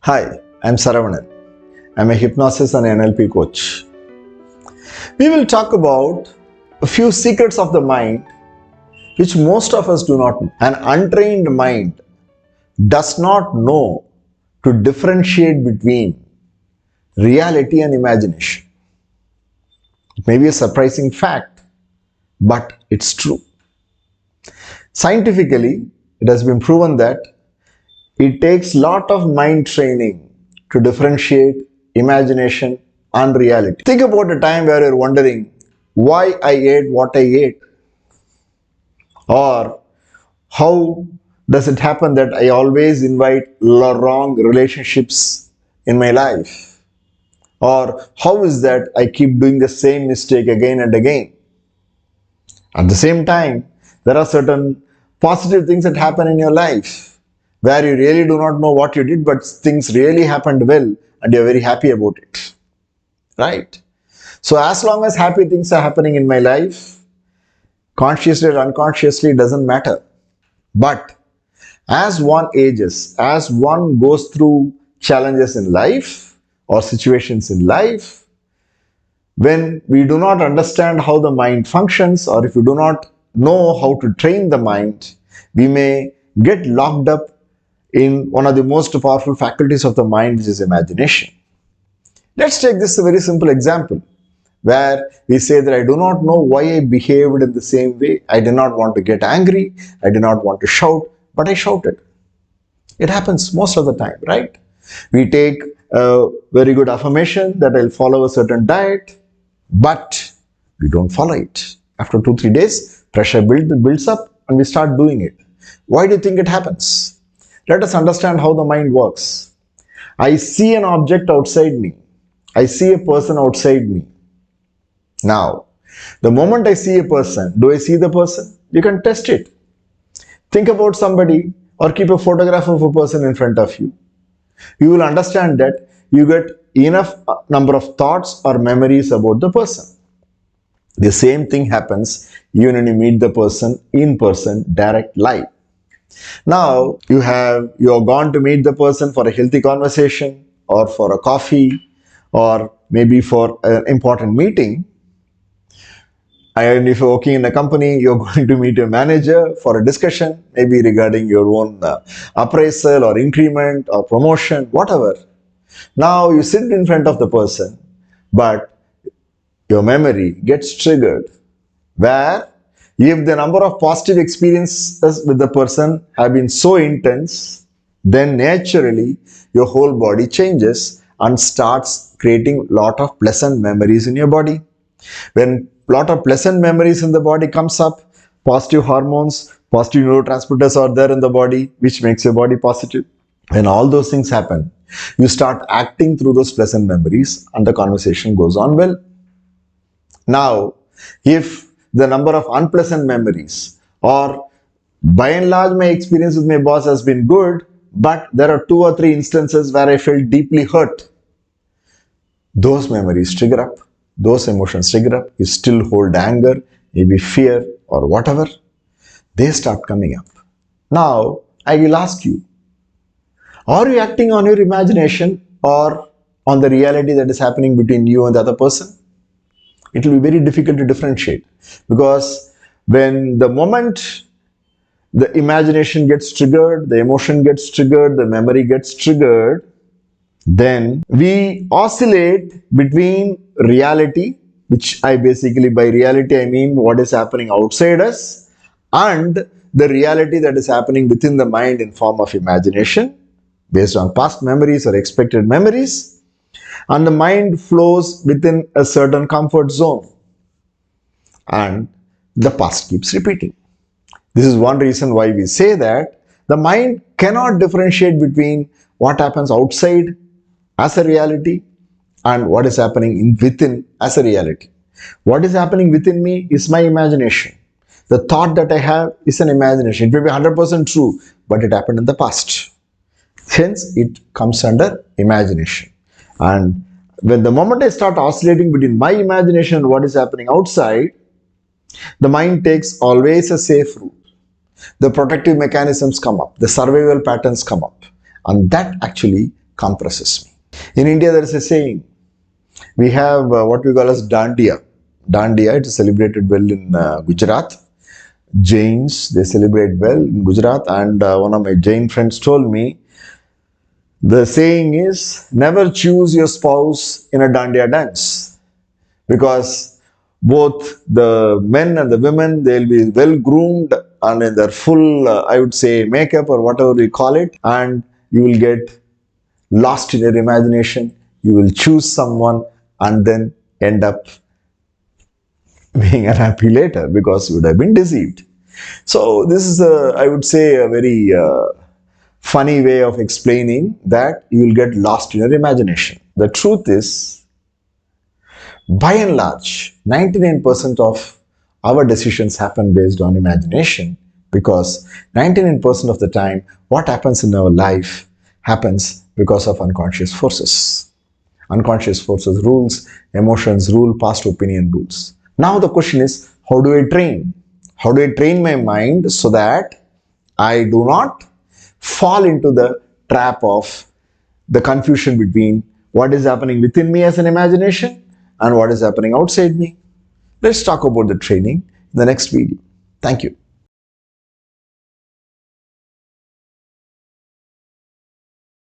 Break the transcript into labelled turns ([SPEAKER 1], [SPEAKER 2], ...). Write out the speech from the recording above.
[SPEAKER 1] Hi, I'm Sarvanan. I'm a hypnosis and NLP coach. We will talk about a few secrets of the mind which most of us do not know. An untrained mind does not know to differentiate between reality and imagination. It may be a surprising fact, but it's true. Scientifically, it has been proven that it takes lot of mind training to differentiate imagination and reality. Think about a time where you're wondering why I ate what I ate, or how does it happen that I always invite wrong relationships in my life, or how is that I keep doing the same mistake again and again. At the same time, there are certain positive things that happen in your life where you really do not know what you did, but things really happened well and you're very happy about it. Right? So, as long as happy things are happening in my life, consciously or unconsciously, it doesn't matter. But as one ages, as one goes through challenges in life or situations in life, when we do not understand how the mind functions, or if we do not know how to train the mind, we may get locked up in one of the most powerful faculties of the mind, which is imagination. Let's take this a very simple example where we say that I do not know why I behaved in the same way. I did not want to get angry. I did not want to shout, but I shouted. It happens most of the time, right? We take a very good affirmation that I'll follow a certain diet, but we don't follow it. After 2-3 days, pressure builds up and we start doing it. Why do you think it happens? Let us understand how the mind works. I see an object outside me. I see a person outside me. Now, the moment I see a person, do I see the person? You can test it. Think about somebody or keep a photograph of a person in front of you. You will understand that you get enough number of thoughts or memories about the person. The same thing happens even when you meet the person in person, direct live. Now, you have gone to meet the person for a healthy conversation or for a coffee or maybe for an important meeting. And if you're working in a company, you're going to meet your manager for a discussion, maybe regarding your own appraisal or increment or promotion, whatever. Now you sit in front of the person, but your memory gets triggered. Where if the number of positive experiences with the person have been so intense, then naturally your whole body changes and starts creating lot of pleasant memories in your body. When lot of pleasant memories in the body comes up, positive hormones, positive neurotransmitters are there in the body, which makes your body positive. When all those things happen, you start acting through those pleasant memories and the conversation goes on well. Now, if the number of unpleasant memories, or by and large my experience with my boss has been good, but there are 2 or 3 instances where I felt deeply hurt, those memories trigger up, those emotions trigger up, you still hold anger, maybe fear or whatever, they start coming up. Now, I will ask you, are you acting on your imagination or on the reality that is happening between you and the other person? It will be very difficult to differentiate, because when the moment the imagination gets triggered, the emotion gets triggered, the memory gets triggered, then we oscillate between reality, which by reality I mean what is happening outside us, and the reality that is happening within the mind in form of imagination based on past memories or expected memories, and the mind flows within a certain comfort zone and the past keeps repeating. This is one reason why we say that the mind cannot differentiate between what happens outside as a reality and what is happening within as a reality. What is happening within me is my imagination. The thought that I have is an imagination. It may be 100% true, but it happened in the past. Hence, it comes under imagination. And when the moment I start oscillating between my imagination and what is happening outside, the mind takes always a safe route. The protective mechanisms come up, the survival patterns come up, and that actually compresses me. In India, there is a saying. We have what we call as Dandiya. Dandiya, it is celebrated well in Gujarat. Jains, they celebrate well in Gujarat. And one of my Jain friends told me, the saying is, never choose your spouse in a Dandiya dance. Because both the men and the women, they'll be well groomed and in their full, I would say, makeup or whatever we call it. And you will get lost in your imagination. You will choose someone and then end up being unhappy later because you would have been deceived. So this is, I would say, a very funny way of explaining that you will get lost in your imagination. The truth is, by and large, 99% of our decisions happen based on imagination because 99% of the time, what happens in our life happens because of unconscious forces. Unconscious forces rules, emotions rule, past opinion rules. Now the question is, how do I train? How do I train my mind so that I do not fall into the trap of the confusion between what is happening within me as an imagination and what is happening outside me? Let's talk about the training in the next video. Thank you.